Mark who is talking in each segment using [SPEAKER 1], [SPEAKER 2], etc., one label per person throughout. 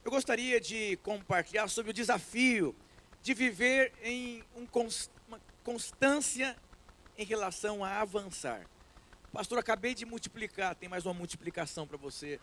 [SPEAKER 1] Eu gostaria de compartilhar sobre o desafio de viver em uma constância em relação a avançar. Pastor, acabei de multiplicar, tem mais uma multiplicação para você.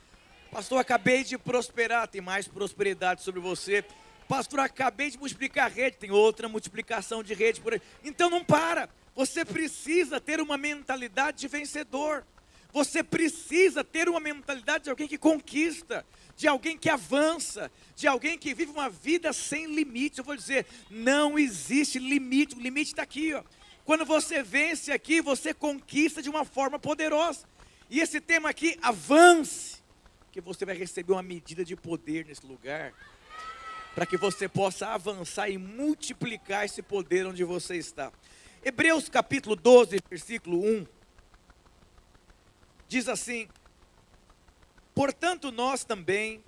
[SPEAKER 1] Pastor, acabei de prosperar, tem mais prosperidade sobre você. Pastor, acabei de multiplicar a rede, tem outra multiplicação de rede por aí. Então não para, você precisa ter uma mentalidade de vencedor. Você precisa ter uma mentalidade de alguém que conquista, de alguém que avança, de alguém que vive uma vida sem limites. Eu vou dizer, não existe limite, o limite está aqui, ó. Quando você vence aqui, você conquista de uma forma poderosa. E esse tema aqui, avance, que você vai receber uma medida de poder nesse lugar, para que você possa avançar e multiplicar esse poder onde você está. Hebreus capítulo 12, versículo 1, diz assim: portanto nós também,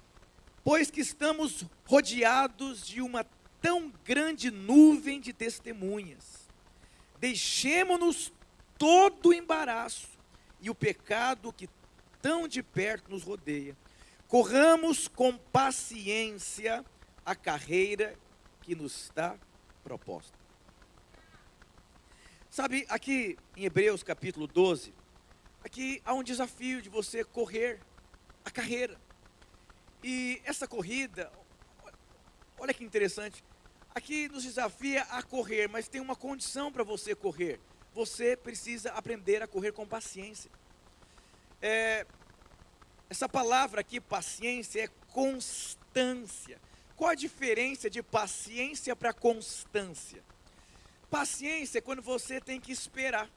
[SPEAKER 1] pois que estamos rodeados de uma tão grande nuvem de testemunhas, deixemo-nos todo o embaraço e o pecado que tão de perto nos rodeia. Corramos com paciência a carreira que nos está proposta. Sabe, aqui em Hebreus capítulo 12, aqui há um desafio de você correr a carreira. E essa corrida, olha que interessante, aqui nos desafia a correr, mas tem uma condição para você correr. Você precisa aprender a correr com paciência. Essa palavra aqui, paciência, é constância. Qual a diferença de paciência para constância? Paciência é quando você tem que esperar.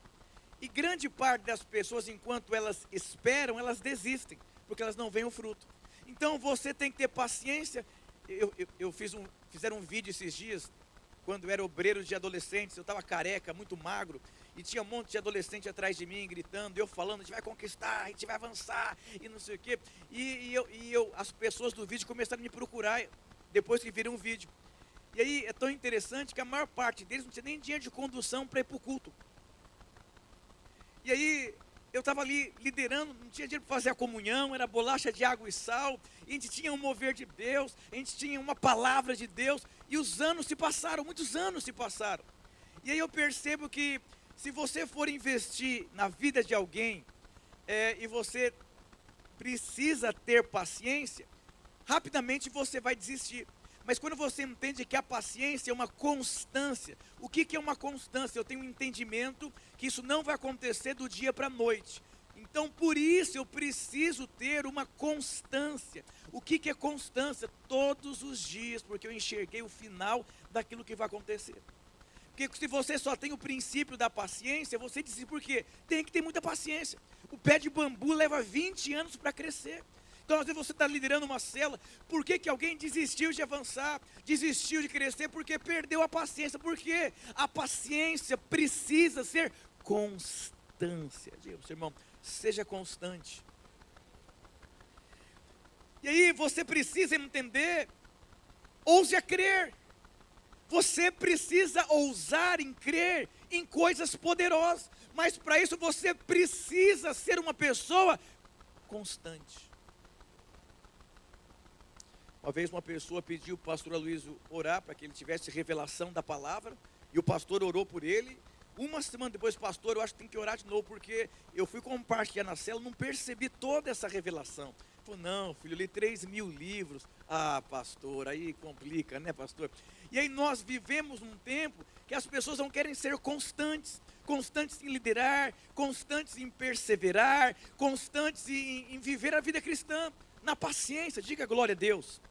[SPEAKER 1] E grande parte das pessoas, enquanto elas esperam, elas desistem, porque elas não veem o fruto. Então você tem que ter paciência. Fizeram um vídeo esses dias, quando eu era obreiro de adolescentes, eu estava careca, muito magro, e tinha um monte de adolescente atrás de mim, gritando, eu falando, a gente vai conquistar, a gente vai avançar, e não sei o quê. As pessoas do vídeo começaram a me procurar, depois que viram o vídeo. E aí é tão interessante que a maior parte deles não tinha nem dinheiro de condução para ir para o culto. E aí eu estava ali liderando, não tinha dinheiro para fazer a comunhão, era bolacha de água e sal, e a gente tinha um mover de Deus, a gente tinha uma palavra de Deus, e os anos se passaram, muitos anos se passaram. E aí eu percebo que se você for investir na vida de alguém, e você precisa ter paciência, rapidamente você vai desistir. Mas quando você entende que a paciência é uma constância, o que é uma constância? Eu tenho um entendimento que isso não vai acontecer do dia para a noite. Então, por isso, eu preciso ter uma constância. O que é constância? Todos os dias, porque eu enxerguei o final daquilo que vai acontecer. Porque se você só tem o princípio da paciência, você desiste. Por quê? Tem que ter muita paciência. O pé de bambu leva 20 anos para crescer. Então, às vezes você está liderando uma célula, por que alguém desistiu de avançar, desistiu de crescer? Porque perdeu a paciência. Por quê? A paciência precisa ser constância. Diga para o seu irmão, seja constante. E aí você precisa entender, ouse a crer. Você precisa ousar em crer em coisas poderosas. Mas para isso você precisa ser uma pessoa constante. Uma vez uma pessoa pediu para o pastor Aloysio orar para que ele tivesse revelação da palavra, e o pastor orou por ele. Uma semana depois, pastor, eu acho que tem que orar de novo, porque eu fui compartilhar na célula, não percebi toda essa revelação. Ele falou, não, filho, eu li 3.000 livros. Ah, pastor, aí complica, né, pastor? E aí nós vivemos num tempo que as pessoas não querem ser constantes, constantes em liderar, constantes em perseverar, constantes em viver a vida cristã, na paciência. Diga glória a Deus.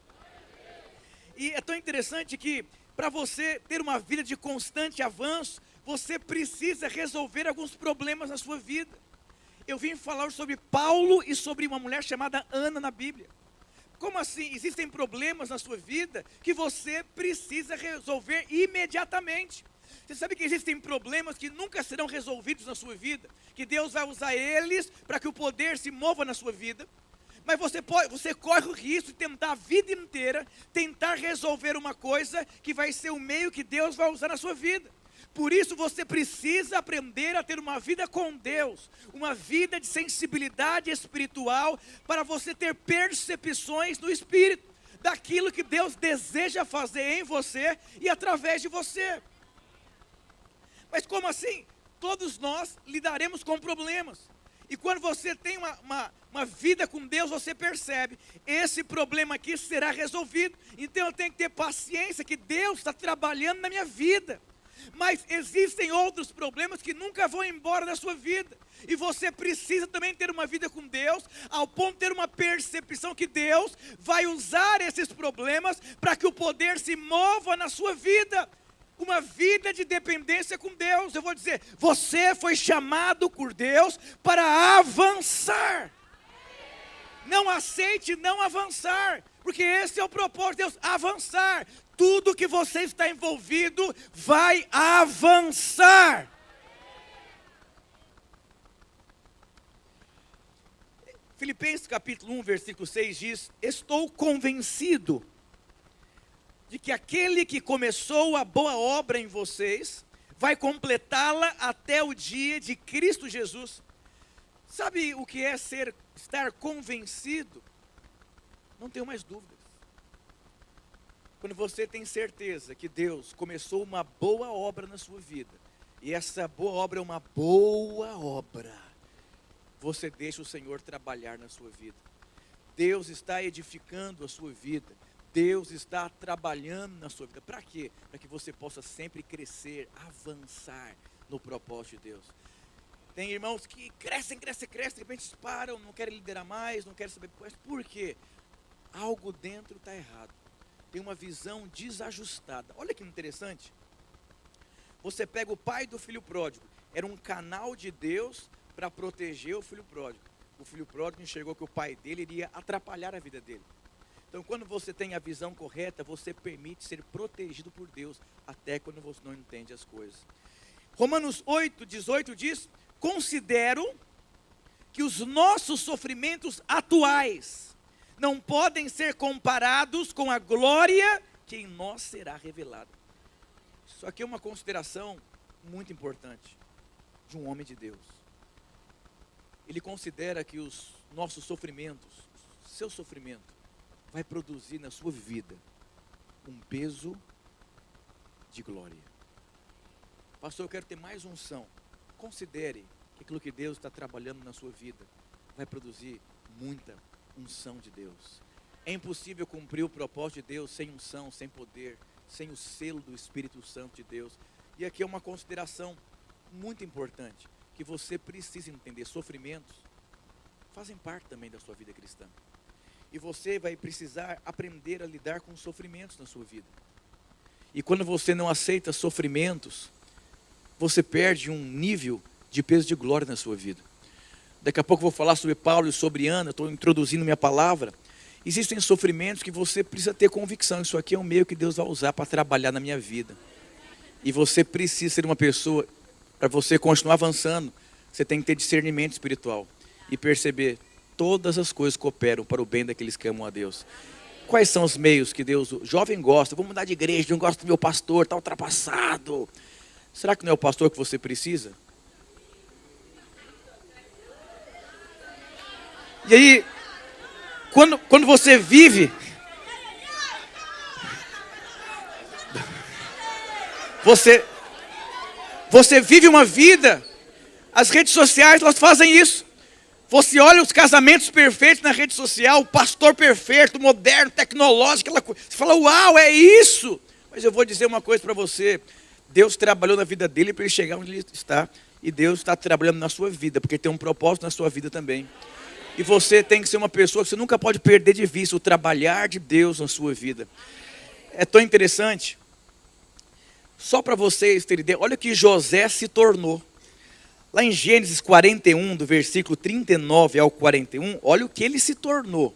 [SPEAKER 1] E é tão interessante que para você ter uma vida de constante avanço, você precisa resolver alguns problemas na sua vida. Eu vim falar sobre Paulo e sobre uma mulher chamada Ana na Bíblia. Como assim? Existem problemas na sua vida que você precisa resolver imediatamente. Você sabe que existem problemas que nunca serão resolvidos na sua vida, que Deus vai usar eles para que o poder se mova na sua vida. Mas você corre o risco de tentar a vida inteira, tentar resolver uma coisa que vai ser o meio que Deus vai usar na sua vida. Por isso você precisa aprender a ter uma vida com Deus, uma vida de sensibilidade espiritual, para você ter percepções no Espírito. daquilo que Deus deseja fazer em você e através de você. Mas como assim? Todos nós lidaremos com problemas. E quando você tem uma vida com Deus, você percebe, esse problema aqui será resolvido. Então eu tenho que ter paciência que Deus está trabalhando na minha vida. Mas existem outros problemas que nunca vão embora da sua vida. E você precisa também ter uma vida com Deus, ao ponto de ter uma percepção que Deus vai usar esses problemas para que o poder se mova na sua vida. Uma vida de dependência com Deus. Eu vou dizer, você foi chamado por Deus para avançar. Não aceite não avançar, porque esse é o propósito de Deus, avançar. Tudo que você está envolvido vai avançar. Filipenses capítulo 1, versículo 6 diz, estou convencido de que aquele que começou a boa obra em vocês, vai completá-la até o dia de Cristo Jesus. Sabe o que é estar convencido? Não tenho mais dúvidas. Quando você tem certeza que Deus começou uma boa obra na sua vida, e essa boa obra é uma boa obra, você deixa o Senhor trabalhar na sua vida. Deus está edificando a sua vida. Deus está trabalhando na sua vida. Para quê? Para que você possa sempre crescer, avançar no propósito de Deus. Tem irmãos que crescem, de repente param, não querem liderar mais, não querem saber mais. Por quê? Algo dentro está errado. Tem uma visão desajustada. Olha que interessante. Você pega o pai do filho pródigo. Era um canal de Deus para proteger o filho pródigo. O filho pródigo enxergou que o pai dele iria atrapalhar a vida dele. Então, quando você tem a visão correta, você permite ser protegido por Deus, até quando você não entende as coisas. Romanos 8, 18 diz, considero que os nossos sofrimentos atuais não podem ser comparados com a glória que em nós será revelada. Isso aqui é uma consideração muito importante de um homem de Deus. Ele considera que os nossos sofrimentos, seu sofrimento, vai produzir na sua vida um peso de glória. Pastor, eu quero ter mais unção. Considere que aquilo que Deus está trabalhando na sua vida vai produzir muita unção de Deus. É impossível cumprir o propósito de Deus sem unção, sem poder, sem o selo do Espírito Santo de Deus. E aqui é uma consideração muito importante, que você precisa entender. Sofrimentos fazem parte também da sua vida cristã. E você vai precisar aprender a lidar com sofrimentos na sua vida. E quando você não aceita sofrimentos, você perde um nível de peso de glória na sua vida. Daqui a pouco eu vou falar sobre Paulo e sobre Ana, estou introduzindo minha palavra. Existem sofrimentos que você precisa ter convicção, isso aqui é um meio que Deus vai usar para trabalhar na minha vida. E você precisa ser uma pessoa, para você continuar avançando, você tem que ter discernimento espiritual e perceber todas as coisas cooperam para o bem daqueles que amam a Deus. Quais são os meios que Deus... O jovem gosta, vou mudar de igreja, não gosto do meu pastor, está ultrapassado. Será que não é o pastor que você precisa? E aí, quando você vive... Você vive uma vida, as redes sociais, elas fazem isso. Você olha os casamentos perfeitos na rede social, o pastor perfeito, moderno, tecnológico, aquela coisa. Você fala, uau, é isso. Mas eu vou dizer uma coisa para você. Deus trabalhou na vida dele para ele chegar onde ele está. E Deus está trabalhando na sua vida, porque tem um propósito na sua vida também. E você tem que ser uma pessoa que você nunca pode perder de vista o trabalhar de Deus na sua vida. É tão interessante. Só para vocês terem ideia, olha o que José se tornou. Lá em Gênesis 41, do versículo 39 ao 41, olha o que ele se tornou.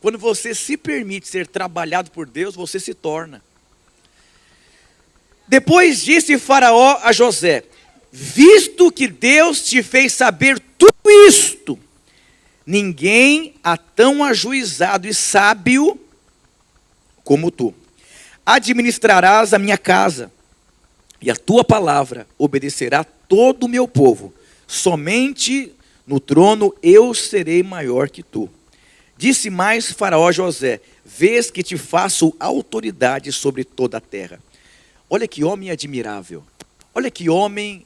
[SPEAKER 1] Quando você se permite ser trabalhado por Deus, você se torna. Depois disse Faraó a José, visto que Deus te fez saber tudo isto, ninguém há tão ajuizado e sábio como tu. Administrarás a minha casa, e a tua palavra obedecerá todo o meu povo. Somente no trono eu serei maior que tu. Disse mais Faraó a José: vês que te faço autoridade sobre toda a terra. Olha que homem admirável. Olha que homem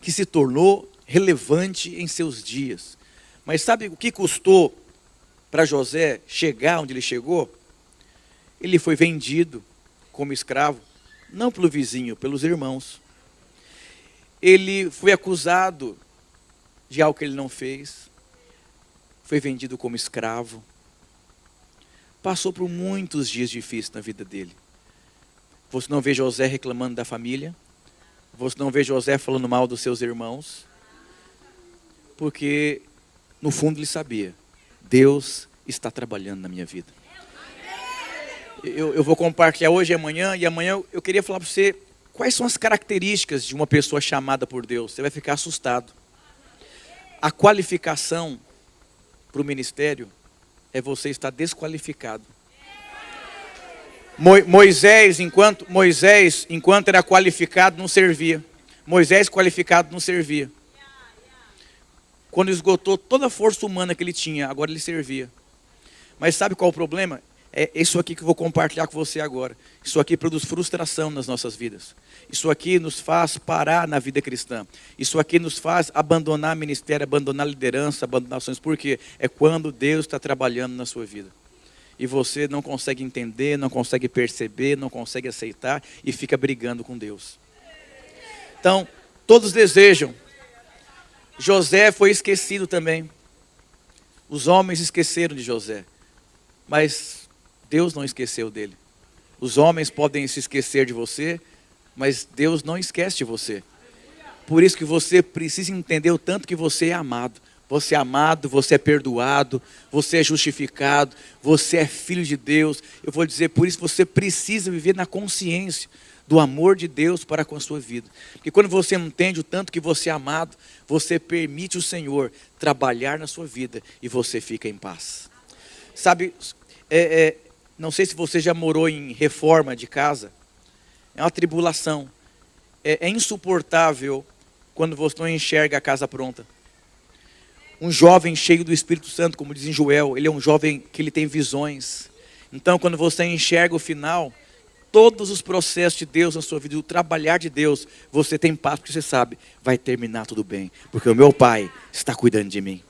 [SPEAKER 1] que se tornou relevante em seus dias. Mas sabe o que custou para José chegar onde ele chegou? Ele foi vendido como escravo, não pelo vizinho, pelos irmãos. Ele foi acusado de algo que ele não fez. Foi vendido como escravo. Passou por muitos dias difíceis na vida dele. Você não vê José reclamando da família. Você não vê José falando mal dos seus irmãos. Porque no fundo ele sabia: Deus está trabalhando na minha vida. Eu vou compartilhar hoje e amanhã eu queria falar para você quais são as características de uma pessoa chamada por Deus. Você vai ficar assustado. A qualificação para o ministério é você estar desqualificado. Moisés, enquanto era qualificado, não servia. Moisés qualificado não servia. Quando esgotou toda a força humana que ele tinha, agora ele servia. Mas sabe qual é o problema? É isso aqui que eu vou compartilhar com você agora. Isso aqui produz frustração nas nossas vidas. Isso aqui nos faz parar na vida cristã. Isso aqui nos faz abandonar ministério, abandonar liderança, abandonar ações. Por quê? É quando Deus está trabalhando na sua vida. E você não consegue entender, não consegue perceber, não consegue aceitar e fica brigando com Deus. Então, todos desejam. José foi esquecido também. Os homens esqueceram de José. Mas Deus não esqueceu dele. Os homens podem se esquecer de você, mas Deus não esquece de você. Por isso que você precisa entender o tanto que você é amado. Você é amado, você é perdoado, você é justificado, você é filho de Deus. Eu vou dizer, por isso você precisa viver na consciência do amor de Deus para com a sua vida. Porque quando você entende o tanto que você é amado, você permite o Senhor trabalhar na sua vida e você fica em paz. Sabe, não sei se você já morou em reforma de casa. É uma tribulação. É insuportável quando você não enxerga a casa pronta. Um jovem cheio do Espírito Santo, como diz em Joel, ele é um jovem que ele tem visões. Então, quando você enxerga o final, todos os processos de Deus na sua vida, o trabalhar de Deus, você tem paz, porque você sabe, vai terminar tudo bem, porque o meu Pai está cuidando de mim.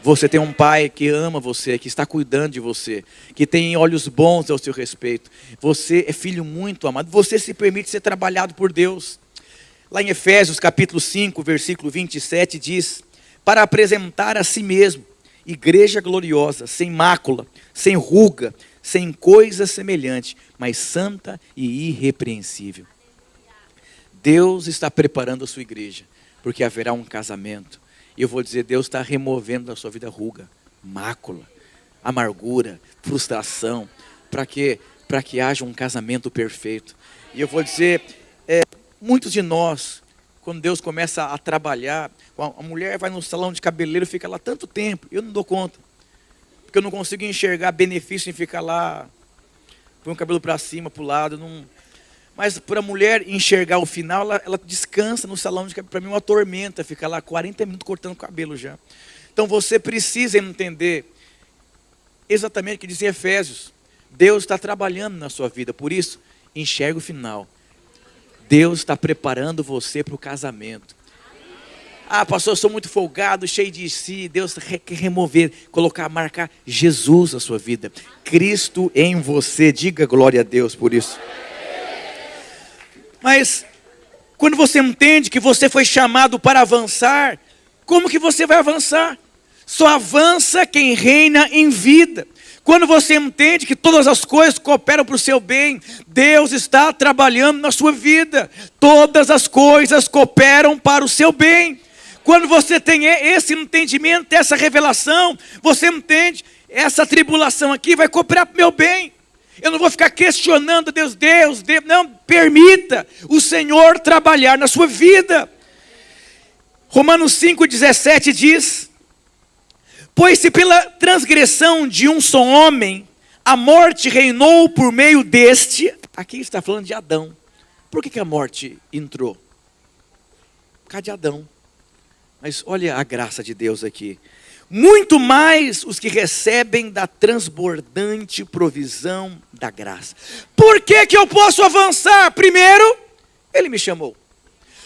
[SPEAKER 1] Você tem um pai que ama você, que está cuidando de você, que tem olhos bons ao seu respeito. Você é filho muito amado, você se permite ser trabalhado por Deus. Lá em Efésios capítulo 5, versículo 27 diz: para apresentar a si mesmo, igreja gloriosa, sem mácula, sem ruga, sem coisa semelhante, mas santa e irrepreensível. Deus está preparando a sua igreja, porque haverá um casamento. E eu vou dizer, Deus está removendo da sua vida ruga, mácula, amargura, frustração. Para quê? Para que haja um casamento perfeito. E eu vou dizer, muitos de nós, quando Deus começa a trabalhar, a mulher vai no salão de cabeleireiro e fica lá tanto tempo, eu não dou conta. Porque eu não consigo enxergar benefício em ficar lá, põe o cabelo para cima, para o lado, não... Mas para a mulher enxergar o final, ela descansa no salão de cabelo. Para mim é uma tormenta ficar lá 40 minutos cortando o cabelo já. Então você precisa entender exatamente o que diz em Efésios. Deus está trabalhando na sua vida, por isso, enxerga o final. Deus está preparando você para o casamento. Ah, pastor, eu sou muito folgado, cheio de si. Deus quer remover, marcar Jesus na sua vida. Cristo em você, diga glória a Deus por isso. Mas, quando você entende que você foi chamado para avançar, como que você vai avançar? Só avança quem reina em vida. Quando você entende que todas as coisas cooperam para o seu bem, Deus está trabalhando na sua vida. Todas as coisas cooperam para o seu bem. Quando você tem esse entendimento, essa revelação, você entende, essa tribulação aqui vai cooperar para o meu bem. Eu não vou ficar questionando Deus, não, permita o Senhor trabalhar na sua vida. Romanos 5,17 diz: pois se pela transgressão de um só homem, a morte reinou por meio deste, aqui está falando de Adão. Por que a morte entrou? Por causa de Adão. Mas olha a graça de Deus aqui. muito mais os que recebem da transbordante provisão da graça. Por que que eu posso avançar? Primeiro, Ele me chamou.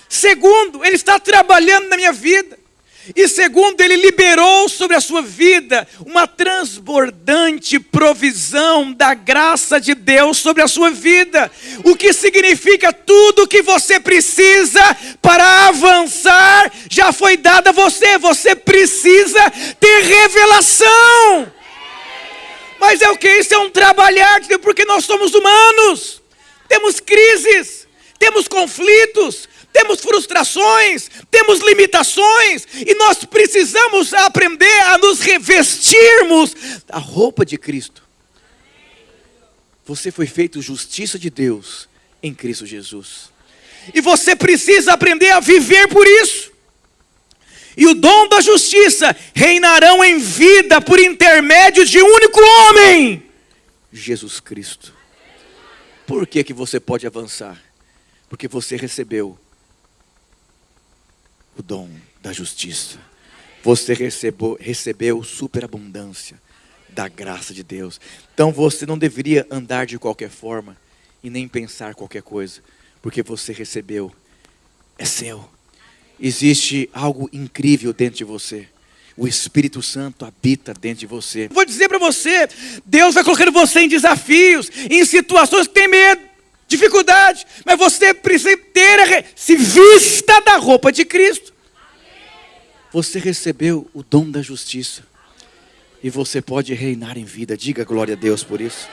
[SPEAKER 1] Segundo, Ele está trabalhando na minha vida. E segundo, Ele liberou sobre a sua vida uma transbordante provisão da graça de Deus sobre a sua vida. O que significa tudo o que você precisa para avançar já foi dado a você. Você precisa ter revelação. Mas é o que? Isso é um trabalhar, porque nós somos humanos. Temos crises, temos conflitos, temos frustrações, temos limitações, e nós precisamos aprender a nos revestirmos da roupa de Cristo. Você foi feito justiça de Deus em Cristo Jesus. E você precisa aprender a viver por isso. E o dom da justiça reinarão em vida por intermédio de um único homem, Jesus Cristo. Por que que você pode avançar? Porque você recebeu o dom da justiça. Você recebeu superabundância da graça de Deus. Então você não deveria andar de qualquer forma e nem pensar qualquer coisa, porque você recebeu, é seu. Existe algo incrível dentro de você. O Espírito Santo habita dentro de você. Vou dizer para você, Deus vai colocando você em desafios, em situações que tem medo, dificuldade, mas você precisa se vista da roupa de Cristo. Você recebeu o dom da justiça e você pode reinar em vida. Diga glória a Deus por isso.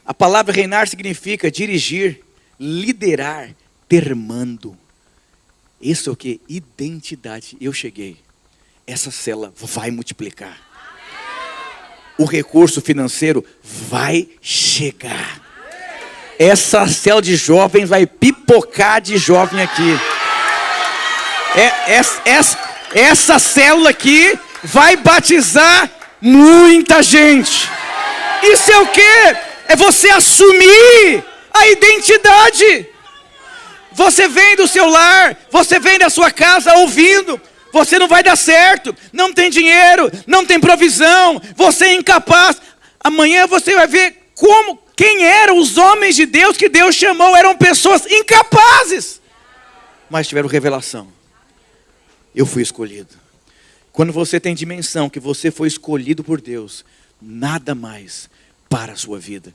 [SPEAKER 1] A palavra reinar significa dirigir, liderar, ter mando. Isso é o que? Identidade. Eu cheguei. Essa célula vai multiplicar. O recurso financeiro vai chegar. Essa célula de jovens vai pipocar de jovem aqui. Essa célula aqui vai batizar muita gente. Isso é o quê? É você assumir a identidade. Você vem do seu lar, você vem da sua casa ouvindo, você não vai dar certo, não tem dinheiro, não tem provisão, você é incapaz. Amanhã você vai ver quem eram os homens de Deus que Deus chamou, eram pessoas incapazes, mas tiveram revelação. Eu fui escolhido. Quando você tem dimensão que você foi escolhido por Deus, nada mais para a sua vida.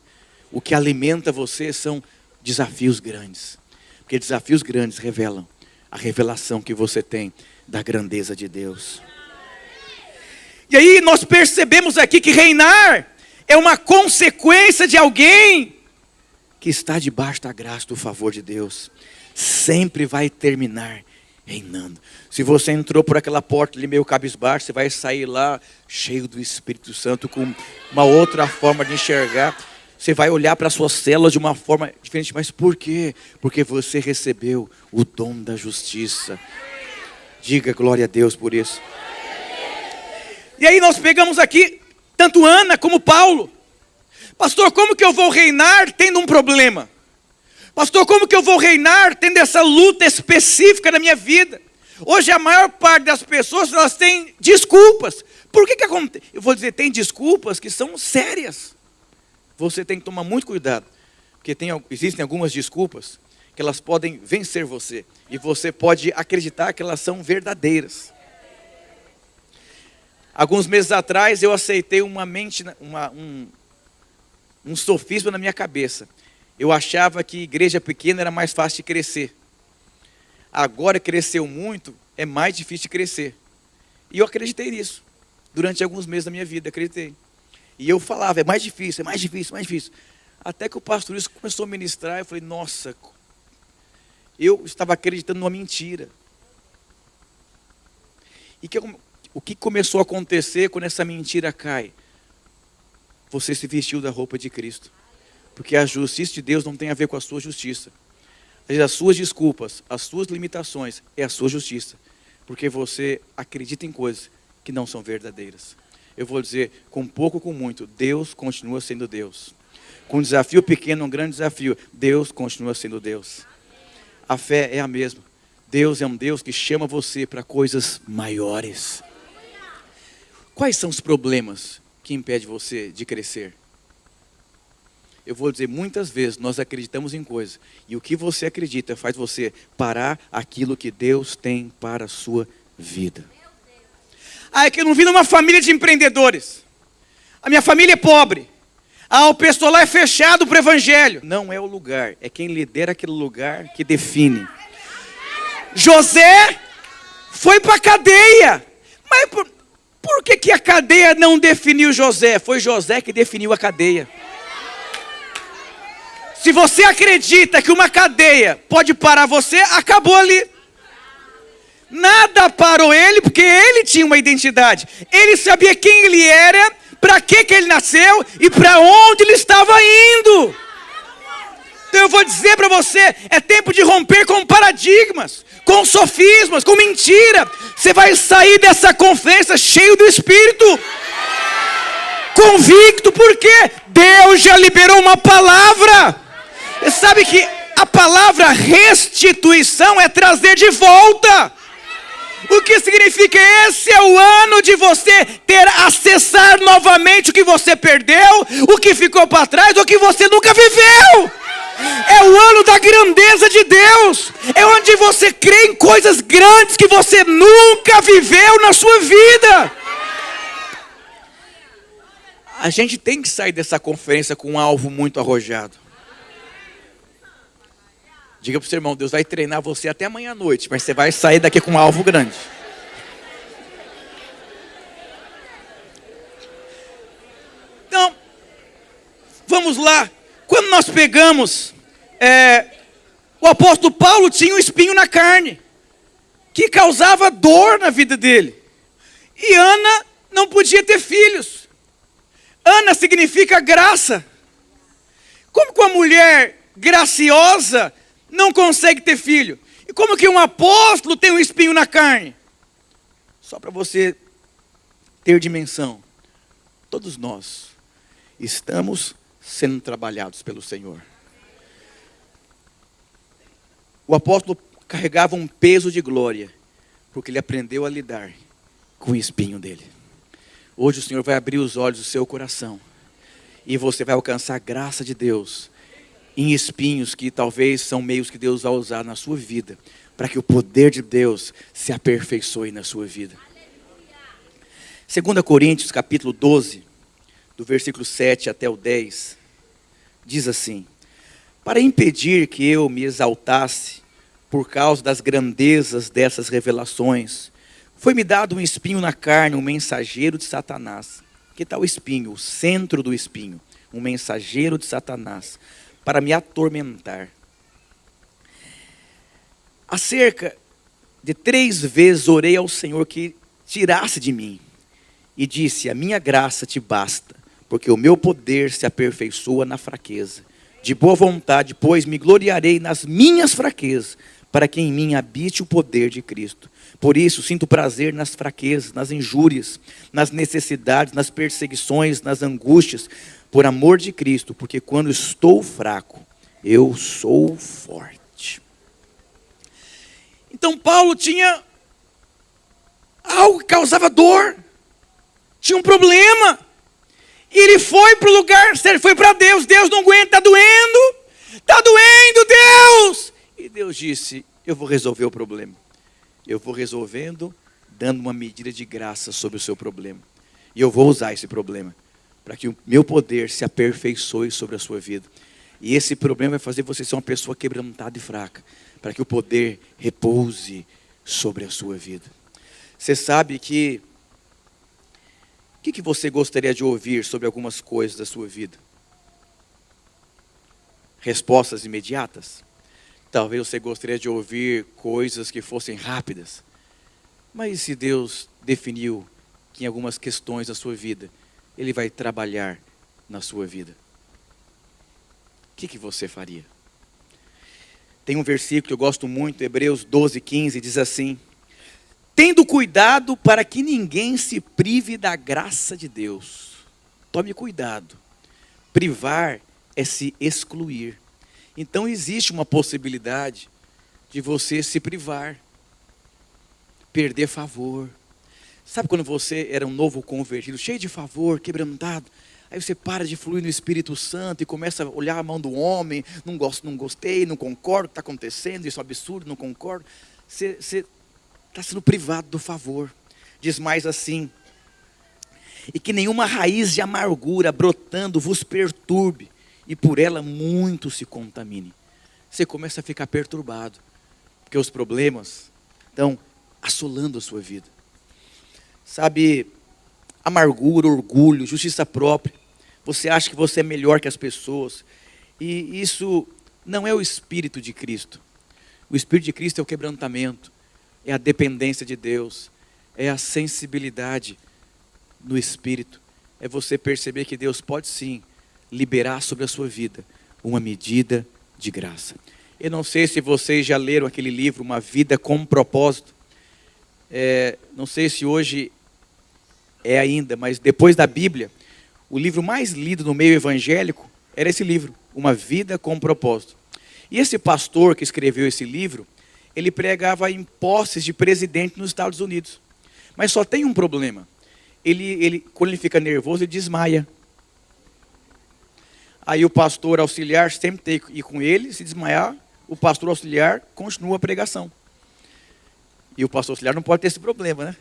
[SPEAKER 1] O que alimenta você são desafios grandes. Porque desafios grandes revelam a revelação que você tem da grandeza de Deus. E aí nós percebemos aqui que reinar é uma consequência de alguém que está debaixo da graça do favor de Deus. Sempre vai terminar reinando. Se você entrou por aquela porta ali meio cabisbaixo, você vai sair lá cheio do Espírito Santo, com uma outra forma de enxergar. Você vai olhar para as suas células de uma forma diferente. Mas por quê? Porque você recebeu o dom da justiça. Diga glória a Deus por isso. E aí nós pegamos aqui, tanto Ana como Paulo. Pastor, como que eu vou reinar tendo um problema? Pastor, como que eu vou reinar tendo essa luta específica na minha vida? Hoje a maior parte das pessoas, elas têm desculpas. Por que acontece? Eu vou dizer, tem desculpas que são sérias. Você tem que tomar muito cuidado, porque existem algumas desculpas que elas podem vencer você, e você pode acreditar que elas são verdadeiras. Alguns meses atrás eu aceitei um sofisma na minha cabeça. Eu achava que igreja pequena era mais fácil de crescer. Agora cresceu muito, é mais difícil de crescer. E eu acreditei nisso. Durante alguns meses da minha vida, acreditei. E eu falava, é mais difícil, é mais difícil, mais difícil. Até que o pastor Wilson começou a ministrar, eu falei, nossa, eu estava acreditando numa mentira. E o que começou a acontecer quando essa mentira cai? Você se vestiu da roupa de Cristo. Porque a justiça de Deus não tem a ver com a sua justiça. As suas desculpas, as suas limitações, é a sua justiça. Porque você acredita em coisas que não são verdadeiras. Eu vou dizer, com pouco ou com muito, Deus continua sendo Deus. Com um desafio pequeno, um grande desafio, Deus continua sendo Deus. A fé é a mesma. Deus é um Deus que chama você para coisas maiores. Quais são os problemas que impedem você de crescer? Eu vou dizer, muitas vezes nós acreditamos em coisas, e o que você acredita faz você parar aquilo que Deus tem para a sua vida. Ah, é que eu não vim numa família de empreendedores. A minha família é pobre. Ah, o pessoal lá é fechado para o evangelho. Não é o lugar, é quem lidera aquele lugar que define. José foi para a cadeia. Mas por que a cadeia não definiu José? Foi José que definiu a cadeia. Se você acredita que uma cadeia pode parar você, acabou ali. Nada parou ele, porque ele tinha uma identidade. Ele sabia quem ele era, para que ele nasceu e para onde ele estava indo. Então eu vou dizer para você, é tempo de romper com paradigmas, com sofismas, com mentira. Você vai sair dessa conferência cheio do Espírito. Convicto, porque Deus já liberou uma palavra. Você sabe que a palavra restituição é trazer de volta. O que significa? Esse é o ano de você acessar novamente o que você perdeu, o que ficou para trás, o que você nunca viveu. É o ano da grandeza de Deus. É onde você crê em coisas grandes que você nunca viveu na sua vida. A gente tem que sair dessa conferência com um alvo muito arrojado. Diga para o seu irmão, Deus vai treinar você até amanhã à noite, mas você vai sair daqui com um alvo grande. Então, vamos lá. Quando nós pegamos, o apóstolo Paulo tinha um espinho na carne, que causava dor na vida dele. E Ana não podia ter filhos. Ana significa graça. Como que uma mulher graciosa não consegue ter filho? E como que um apóstolo tem um espinho na carne? Só para você ter dimensão. Todos nós estamos sendo trabalhados pelo Senhor. O apóstolo carregava um peso de glória, porque ele aprendeu a lidar com o espinho dele. Hoje o Senhor vai abrir os olhos do seu coração, e você vai alcançar a graça de Deus, em espinhos que talvez são meios que Deus vai usar na sua vida, para que o poder de Deus se aperfeiçoe na sua vida. 2 Coríntios capítulo 12, do versículo 7 até o 10, diz assim: para impedir que eu me exaltasse por causa das grandezas dessas revelações, foi-me dado um espinho na carne, um mensageiro de Satanás. Que tal o espinho? O centro do espinho, um mensageiro de Satanás, para me atormentar. Acerca de 3 vezes orei ao Senhor que tirasse de mim, e disse: a minha graça te basta, porque o meu poder se aperfeiçoa na fraqueza. De boa vontade, pois, me gloriarei nas minhas fraquezas, para que em mim habite o poder de Cristo. Por isso, sinto prazer nas fraquezas, nas injúrias, nas necessidades, nas perseguições, nas angústias, por amor de Cristo, porque quando estou fraco, eu sou forte. Então Paulo tinha algo que causava dor, tinha um problema, e ele foi para o lugar certo, foi para Deus. Deus não aguenta, está doendo Deus. E Deus disse: eu vou resolver o problema. Eu vou resolvendo, dando uma medida de graça sobre o seu problema. E eu vou usar esse problema, para que o meu poder se aperfeiçoe sobre a sua vida. E esse problema vai fazer você ser uma pessoa quebrantada e fraca, para que o poder repouse sobre a sua vida. Você sabe que... O que você gostaria de ouvir sobre algumas coisas da sua vida? Respostas imediatas? Talvez você gostaria de ouvir coisas que fossem rápidas. Mas se Deus definiu que em algumas questões da sua vida, Ele vai trabalhar na sua vida, o que você faria? Tem um versículo que eu gosto muito, Hebreus 12:15, diz assim: tendo cuidado para que ninguém se prive da graça de Deus. Tome cuidado. Privar é se excluir. Então existe uma possibilidade de você se privar, perder favor, Sabe quando você era um novo convertido, cheio de favor, quebrantado? Aí você para de fluir no Espírito Santo e começa a olhar a mão do homem. Não gosto, não gostei, não concordo, o que está acontecendo, isso é um absurdo, não concordo. Você está sendo privado do favor. Diz mais assim: e que nenhuma raiz de amargura brotando vos perturbe, e por ela muito se contamine. Você começa a ficar perturbado, porque os problemas estão assolando a sua vida. Sabe, amargura, orgulho, justiça própria. Você acha que você é melhor que as pessoas. E isso não é o Espírito de Cristo. O Espírito de Cristo é o quebrantamento, é a dependência de Deus, é a sensibilidade no Espírito. É você perceber que Deus pode sim liberar sobre a sua vida uma medida de graça. Eu não sei se vocês já leram aquele livro, Uma Vida com Propósito. Não sei se hoje é ainda, mas depois da Bíblia, o livro mais lido no meio evangélico era esse livro, Uma Vida com Propósito. E esse pastor que escreveu esse livro, ele pregava em posses de presidente nos Estados Unidos. Mas só tem um problema. Quando ele fica nervoso, ele desmaia. Aí o pastor auxiliar sempre tem que ir com ele, se desmaiar, o pastor auxiliar continua a pregação. E o pastor auxiliar não pode ter esse problema, né?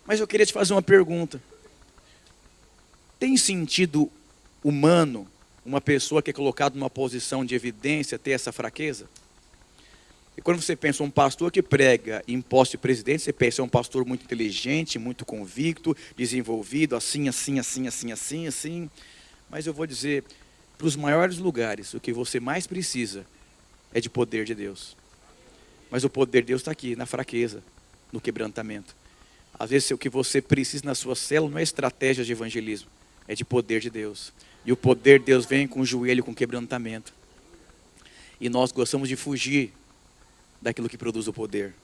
[SPEAKER 1] Mas eu queria te fazer uma pergunta. Tem sentido humano uma pessoa que é colocada numa posição de evidência ter essa fraqueza? E quando você pensa um pastor que prega em posse de presidente, você pensa um pastor muito inteligente, muito convicto, desenvolvido, assim. Mas eu vou dizer, para os maiores lugares, o que você mais precisa é de poder de Deus. Mas o poder de Deus está aqui, na fraqueza, no quebrantamento. Às vezes o que você precisa na sua célula não é estratégia de evangelismo, é de poder de Deus. E o poder de Deus vem com o joelho, com quebrantamento. E nós gostamos de fugir daquilo que produz o poder.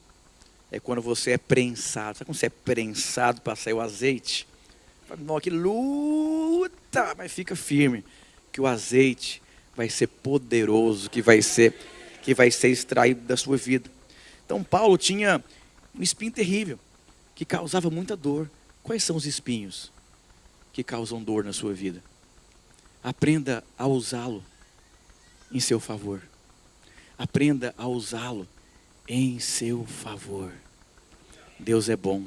[SPEAKER 1] É quando você é prensado. Sabe quando você é prensado para sair o azeite? Não, que luta, mas fica firme, que o azeite vai ser poderoso, que vai ser extraído da sua vida. Então Paulo tinha um espinho terrível, que causava muita dor. Quais são os espinhos que causam dor na sua vida? Aprenda a usá-lo em seu favor. Aprenda a usá-lo em seu favor. Deus é bom.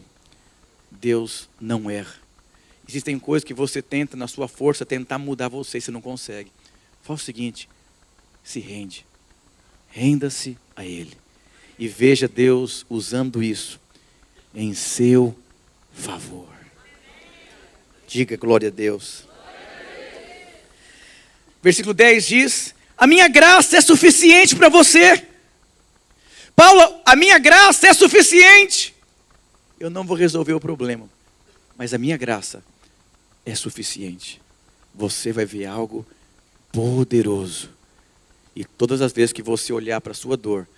[SPEAKER 1] Deus não erra. Existem coisas que você tenta na sua força tentar mudar você e você não consegue. Fala o seguinte: se rende. Renda-se a Ele. E veja Deus usando isso em seu favor. Diga glória a Deus. Versículo 10 diz: a minha graça é suficiente para você. Paulo, a minha graça é suficiente. Eu não vou resolver o problema, mas a minha graça é suficiente. Você vai ver algo poderoso. E todas as vezes que você olhar para a sua dor,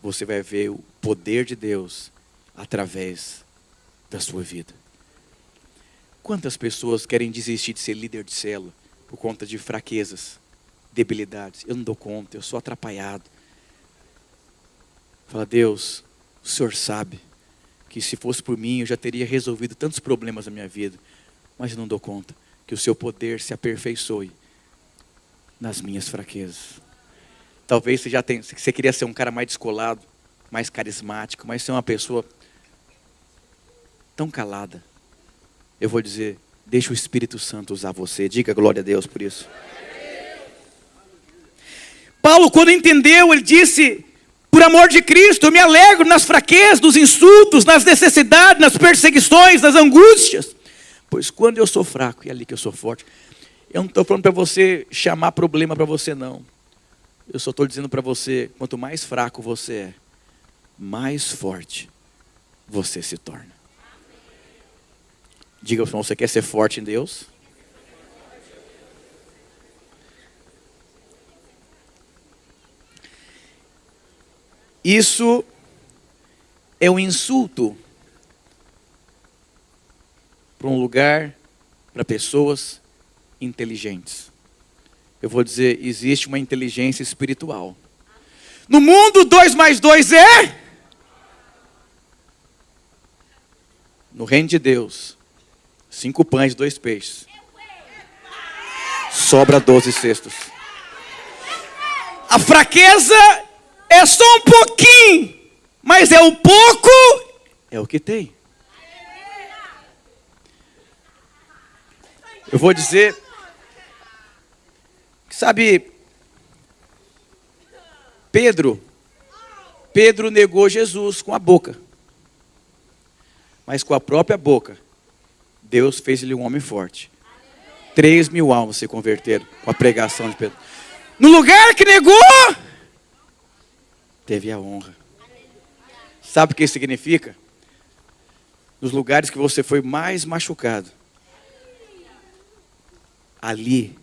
[SPEAKER 1] você vai ver o poder de Deus através da sua vida. Quantas pessoas querem desistir de ser líder de célula por conta de fraquezas, debilidades? Eu não dou conta, eu sou atrapalhado. Fala: Deus, o Senhor sabe que se fosse por mim eu já teria resolvido tantos problemas na minha vida, mas eu não dou conta. Que o seu poder se aperfeiçoe nas minhas fraquezas. Talvez você queria ser um cara mais descolado, mais carismático, mas ser uma pessoa tão calada. Eu vou dizer, deixa o Espírito Santo usar você. Diga glória a Deus por isso. Paulo, quando entendeu, ele disse: por amor de Cristo, eu me alegro nas fraquezas, nos insultos, nas necessidades, nas perseguições, nas angústias. Pois quando eu sou fraco, é ali que eu sou forte. Eu não estou falando para você chamar problema para você, não. Eu só estou dizendo para você, quanto mais fraco você é, mais forte você se torna. Diga, você quer ser forte em Deus? Isso é um insulto para um lugar, para pessoas inteligentes. Eu vou dizer, existe uma inteligência espiritual. No mundo, 2 mais 2 é... No reino de Deus, 5 pães e 2 peixes. Sobra 12 cestos. A fraqueza é só um pouquinho, mas é o pouco, é o que tem. Eu vou dizer, sabe, Pedro negou Jesus com a boca. Mas com a própria boca, Deus fez ele um homem forte. 3.000 almas se converteram com a pregação de Pedro. No lugar que negou, teve a honra. Sabe o que isso significa? Nos lugares que você foi mais machucado, ali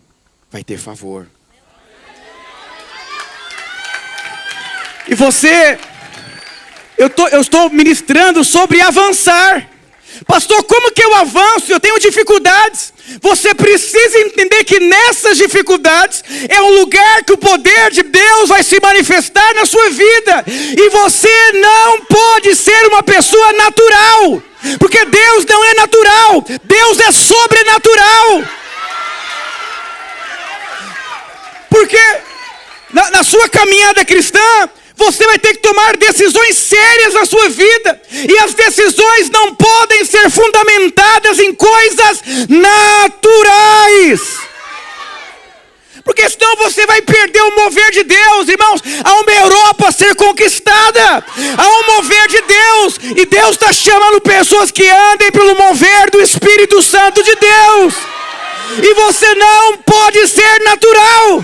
[SPEAKER 1] vai ter favor. E eu estou ministrando sobre avançar. Pastor, como que eu avanço? Eu tenho dificuldades. Você precisa entender que nessas dificuldades é um lugar que o poder de Deus vai se manifestar na sua vida. E você não pode ser uma pessoa natural, porque Deus não é natural, Deus é sobrenatural. Porque na sua caminhada cristã, você vai ter que tomar decisões sérias na sua vida. E as decisões não podem ser fundamentadas em coisas naturais. Porque senão você vai perder o mover de Deus, irmãos. Há uma Europa a ser conquistada. Há um mover de Deus. E Deus está chamando pessoas que andem pelo mover do Espírito Santo de Deus. E você não pode ser natural.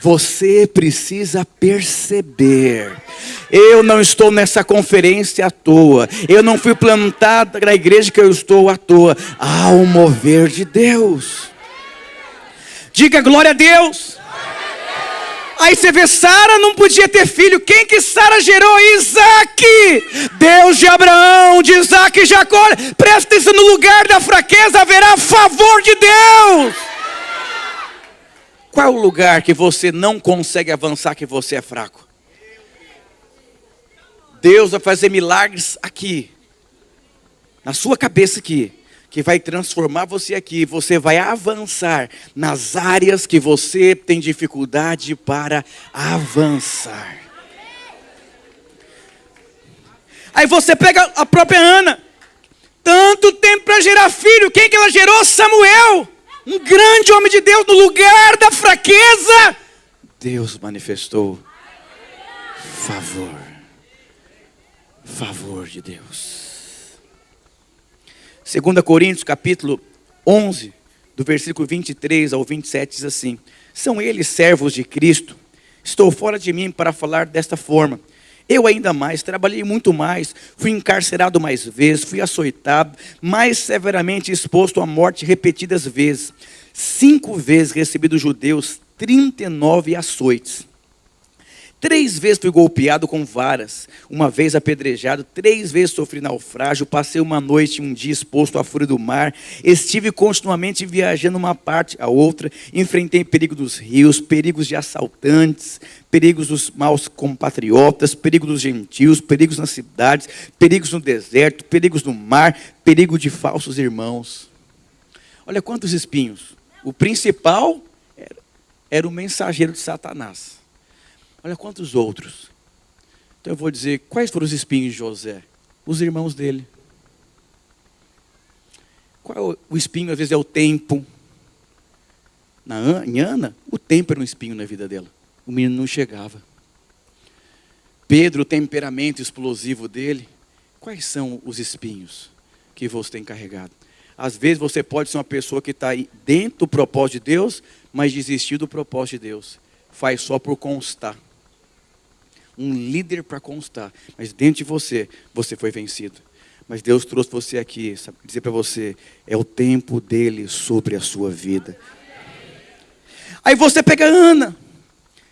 [SPEAKER 1] Você precisa perceber. Eu não estou nessa conferência à toa. Eu não fui plantado na igreja que eu estou à toa. Há um mover de Deus. Diga glória a Deus. Aí você vê, Sara não podia ter filho. Quem que Sara gerou? Isaac. Deus de Abraão, de Isaac e Jacó. Presta atenção, no lugar da fraqueza haverá favor de Deus. Qual é o lugar que você não consegue avançar, que você é fraco? Deus vai fazer milagres aqui, na sua cabeça aqui, que vai transformar você aqui. Você vai avançar nas áreas que você tem dificuldade para avançar. Aí você pega a própria Ana, tanto tempo para gerar filho. Quem que ela gerou? Samuel. Um grande homem de Deus. No lugar da fraqueza, Deus manifestou favor. Favor de Deus. 2 Coríntios capítulo 11, do versículo 23 ao 27 diz assim: são eles servos de Cristo? Estou fora de mim para falar desta forma. Eu ainda mais, trabalhei muito mais, fui encarcerado mais vezes, fui açoitado, mais severamente exposto à morte repetidas vezes. 5 vezes recebi dos judeus 39 açoites. 3 vezes fui golpeado com varas, 1 vez apedrejado, 3 vezes sofri naufrágio, passei uma noite e um dia exposto à fúria do mar, estive continuamente viajando uma parte a outra, enfrentei perigo dos rios, perigos de assaltantes, perigos dos maus compatriotas, perigos dos gentios, perigos nas cidades, perigos no deserto, perigos no mar, perigo de falsos irmãos. Olha quantos espinhos. O principal era o mensageiro de Satanás. Olha quantos outros. Então eu vou dizer, quais foram os espinhos de José? Os irmãos dele. Qual é o espinho? Às vezes é o tempo. Em Ana, o tempo era um espinho na vida dela. O menino não chegava. Pedro, o temperamento explosivo dele. Quais são os espinhos que você tem carregado? Às vezes você pode ser uma pessoa que está dentro do propósito de Deus, mas desistiu do propósito de Deus. Faz só por constar. Um líder para constar. Mas dentro de você, você foi vencido. Mas Deus trouxe você aqui, sabe, dizer para você, é o tempo dele sobre a sua vida. Aí você pega Ana.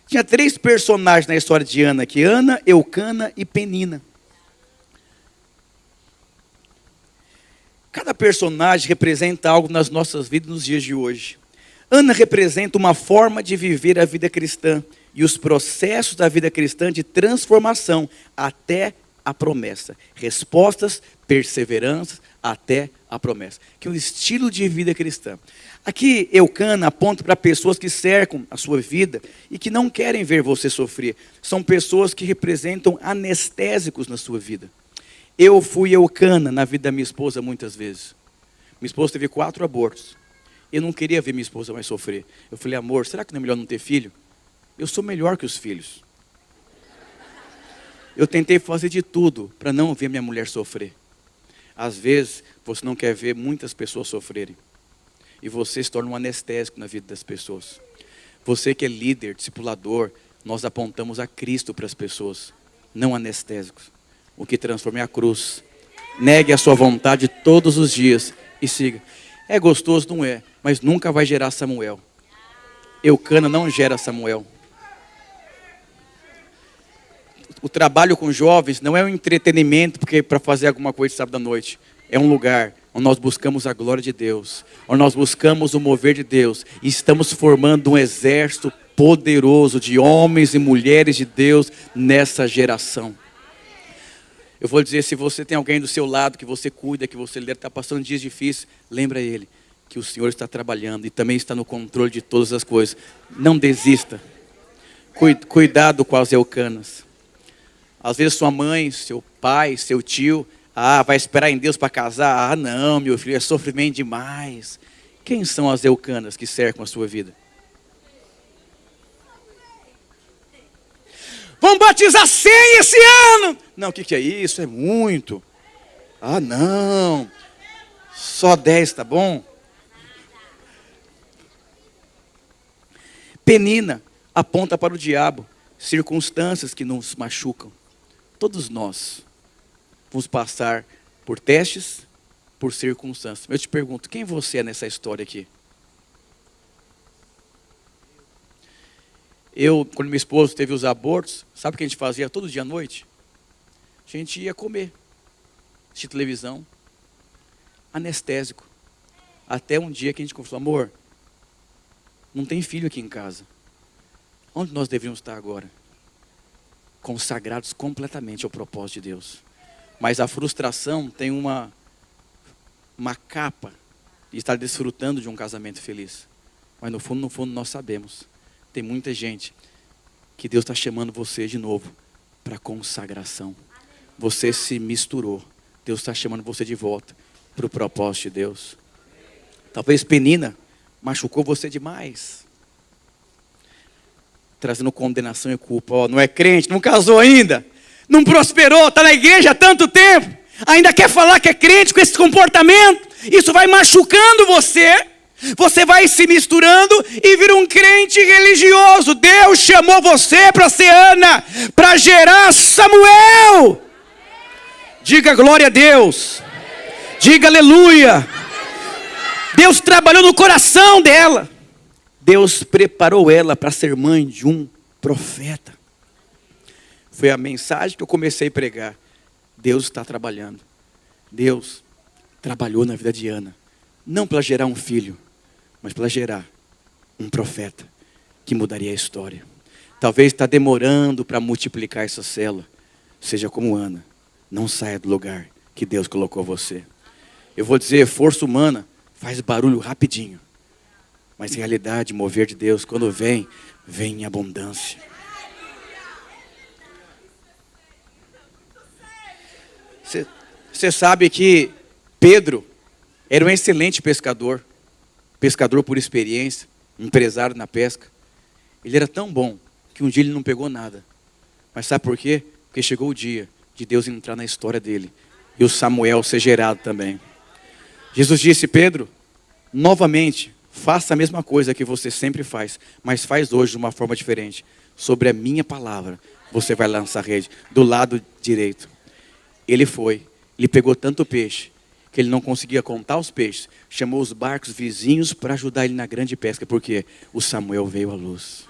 [SPEAKER 1] Tinha 3 personagens na história de Ana aqui: Ana, Eucana e Penina. Cada personagem representa algo nas nossas vidas nos dias de hoje. Ana representa uma forma de viver a vida cristã e os processos da vida cristã de transformação até a promessa. Respostas, perseverança até a promessa. Que é o estilo de vida cristã. Aqui, Eucana aponta para pessoas que cercam a sua vida e que não querem ver você sofrer. São pessoas que representam anestésicos na sua vida. Eu fui Eucana na vida da minha esposa muitas vezes. Minha esposa teve 4 abortos. Eu não queria ver minha esposa mais sofrer. Eu falei, amor, será que não é melhor não ter filho? Eu sou melhor que os filhos. Eu tentei fazer de tudo para não ver minha mulher sofrer. Às vezes, você não quer ver muitas pessoas sofrerem. E você se torna um anestésico na vida das pessoas. Você que é líder, discipulador, nós apontamos a Cristo para as pessoas, não anestésicos. O que transforma é a cruz. Negue a sua vontade todos os dias e siga. É gostoso, não é, mas nunca vai gerar Samuel. Eucana não gera Samuel. O trabalho com jovens não é um entretenimento porque para fazer alguma coisa de sábado à noite. É um lugar onde nós buscamos a glória de Deus, onde nós buscamos o mover de Deus. E estamos formando um exército poderoso de homens e mulheres de Deus nessa geração. Eu vou dizer, se você tem alguém do seu lado que você cuida, que você lidera, está passando dias difíceis, lembra ele que o Senhor está trabalhando e também está no controle de todas as coisas. Não desista. Cuidado com as Eucanas. Às vezes sua mãe, seu pai, seu tio, vai esperar em Deus para casar? Não, meu filho, é sofrimento demais. Quem são as Eucanas que cercam a sua vida? Vamos batizar 100 esse ano! Não, o que é isso? É muito. Não. Só 10, tá bom? Penina aponta para o diabo, circunstâncias que nos machucam. Todos nós vamos passar por testes, por circunstâncias. Eu te pergunto, quem você é nessa história aqui? Quando minha esposa teve os abortos, sabe o que a gente fazia todo dia à noite? A gente ia comer, assistir televisão, anestésico. Até um dia que a gente falou, amor, não tem filho aqui em casa. Onde nós deveríamos estar agora? Consagrados completamente ao propósito de Deus. Mas a frustração tem uma capa de estar desfrutando de um casamento feliz. Mas no fundo nós sabemos. Tem muita gente que Deus está chamando você de novo para consagração. Você se misturou. Deus está chamando você de volta para o propósito de Deus. Talvez Penina machucou você demais, trazendo condenação e culpa. Não é crente, não casou ainda, não prosperou, está na igreja há tanto tempo, ainda quer falar que é crente com esse comportamento. Isso vai machucando você. Você vai se misturando e vira um crente religioso. Deus chamou você para ser Ana, para gerar Samuel. Diga glória a Deus. Diga aleluia. Deus trabalhou no coração dela. Deus preparou ela para ser mãe de um profeta. Foi a mensagem que eu comecei a pregar. Deus está trabalhando. Deus trabalhou na vida de Ana. Não para gerar um filho, mas para gerar um profeta que mudaria a história. Talvez está demorando para multiplicar essa célula. Seja como Ana. Não saia do lugar que Deus colocou você. Eu vou dizer, força humana faz barulho rapidinho. Mas em realidade, mover de Deus, quando vem em abundância. Você sabe que Pedro era um excelente pescador. Pescador por experiência, empresário na pesca. Ele era tão bom que um dia ele não pegou nada. Mas sabe por quê? Porque chegou o dia de Deus entrar na história dele. E o Samuel ser gerado também. Jesus disse, Pedro, novamente, faça a mesma coisa que você sempre faz, mas faz hoje de uma forma diferente. Sobre a minha palavra, você vai lançar a rede do lado direito. Ele foi, ele pegou tanto peixe, que ele não conseguia contar os peixes. Chamou os barcos vizinhos para ajudar ele na grande pesca, porque o Samuel veio à luz.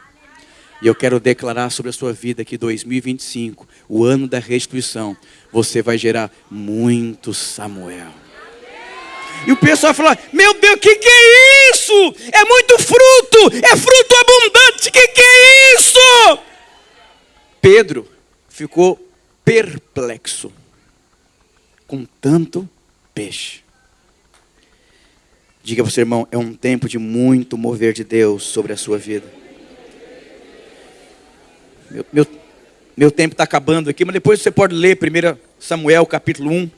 [SPEAKER 1] E eu quero declarar sobre a sua vida que 2025, o ano da restituição, você vai gerar muito Samuel. E o pessoal fala, meu Deus, que é isso? É muito fruto, é fruto abundante, que é isso? Pedro ficou perplexo com tanto peixe. Diga para o seu irmão, é um tempo de muito mover de Deus sobre a sua vida. Meu tempo está acabando aqui, mas depois você pode ler 1 Samuel capítulo 1,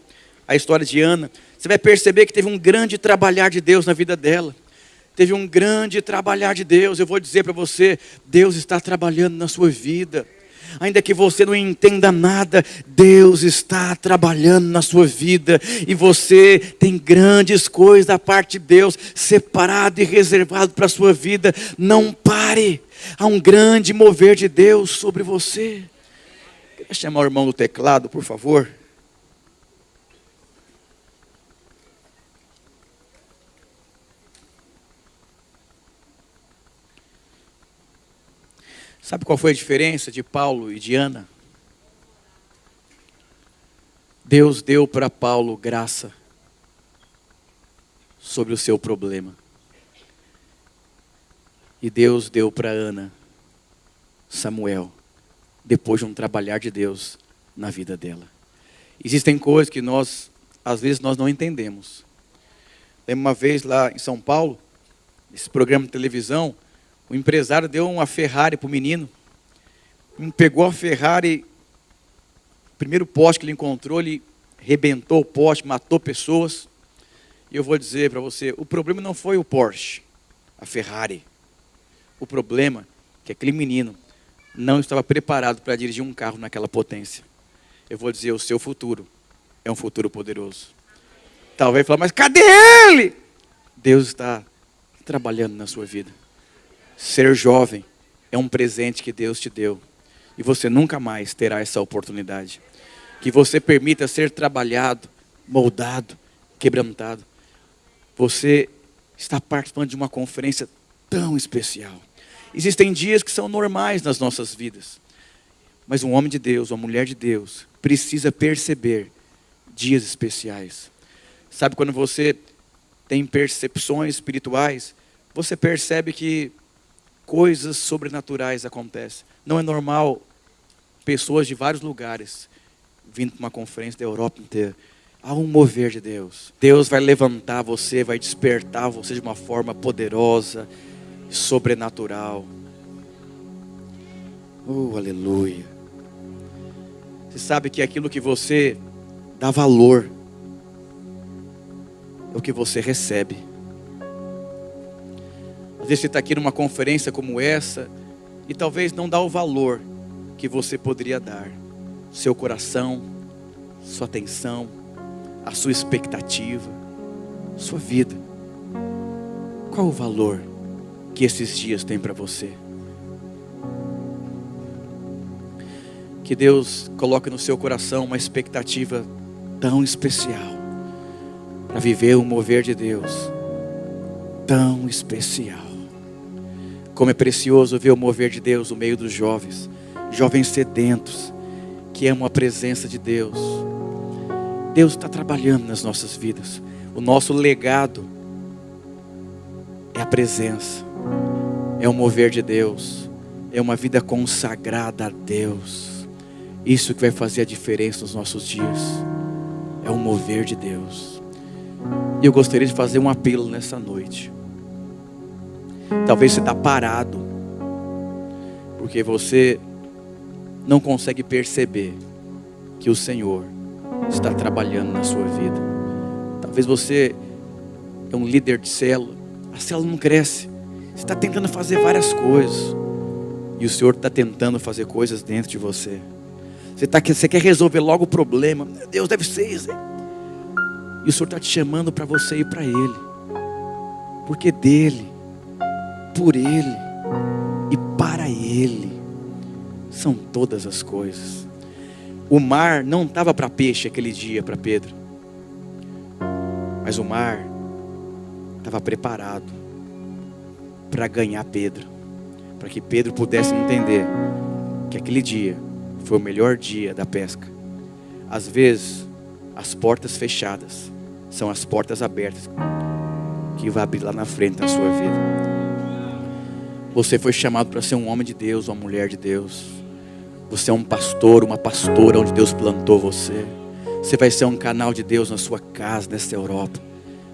[SPEAKER 1] a história de Ana. Você vai perceber que teve um grande trabalhar de Deus na vida dela. Teve um grande trabalhar de Deus. Eu vou dizer para você, Deus está trabalhando na sua vida. Ainda que você não entenda nada, Deus está trabalhando na sua vida. E você tem grandes coisas da parte de Deus, separado e reservado para a sua vida. Não pare, há um grande mover de Deus sobre você. Queria chamar o irmão do teclado, por favor. Sabe qual foi a diferença de Paulo e de Ana? Deus deu para Paulo graça sobre o seu problema. E Deus deu para Ana Samuel, depois de um trabalhar de Deus na vida dela. Existem coisas que às vezes nós não entendemos. Lembro uma vez lá em São Paulo, nesse programa de televisão, o empresário deu uma Ferrari para o menino. Pegou a Ferrari, o primeiro poste que ele encontrou, ele rebentou o poste, matou pessoas. E eu vou dizer para você, o problema não foi o Porsche, a Ferrari. O problema é que aquele menino não estava preparado para dirigir um carro naquela potência. Eu vou dizer, o seu futuro é um futuro poderoso. Talvez falar, mas cadê ele? Deus está trabalhando na sua vida. Ser jovem é um presente que Deus te deu. E você nunca mais terá essa oportunidade. Que você permita ser trabalhado, moldado, quebrantado. Você está participando de uma conferência tão especial. Existem dias que são normais nas nossas vidas. Mas um homem de Deus, uma mulher de Deus, precisa perceber dias especiais. Sabe quando você tem percepções espirituais, você percebe que coisas sobrenaturais acontecem. Não é normal pessoas de vários lugares vindo para uma conferência da Europa inteira. Há um mover de Deus. Deus vai levantar você, vai despertar você de uma forma poderosa, sobrenatural. Oh, aleluia. Você sabe que aquilo que você dá valor é o que você recebe. Às vezes você está aqui numa conferência como essa e talvez não dá o valor que você poderia dar. Seu coração, sua atenção, a sua expectativa, sua vida. Qual o valor que esses dias têm para você? Que Deus coloque no seu coração uma expectativa tão especial para viver o mover de Deus tão especial. Como é precioso ver o mover de Deus no meio dos jovens, jovens sedentos, que amam a presença de Deus. Deus está trabalhando nas nossas vidas. O nosso legado é a presença, é o mover de Deus, é uma vida consagrada a Deus. Isso que vai fazer a diferença nos nossos dias, é o mover de Deus. E eu gostaria de fazer um apelo nessa noite. Talvez você está parado, porque você não consegue perceber que o Senhor está trabalhando na sua vida. Talvez você é um líder de célula, a célula não cresce, você está tentando fazer várias coisas, e o Senhor está tentando fazer coisas dentro de você. Você quer resolver logo o problema, Deus deve ser isso, e o Senhor está te chamando para você ir para Ele, porque dEle, por Ele e para Ele são todas as coisas. O mar não estava para peixe aquele dia, para Pedro, mas o mar estava preparado para ganhar Pedro, para que Pedro pudesse entender que aquele dia foi o melhor dia da pesca. Às vezes as portas fechadas são as portas abertas que vai abrir lá na frente da sua vida. Você foi chamado para ser um homem de Deus, uma mulher de Deus, Você é um pastor, uma pastora onde Deus plantou você. Você vai ser um canal de Deus na sua casa, nessa Europa.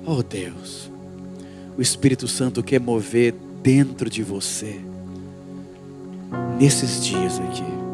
[SPEAKER 1] Oh Deus, o Espírito Santo quer mover dentro de você, nesses dias aqui.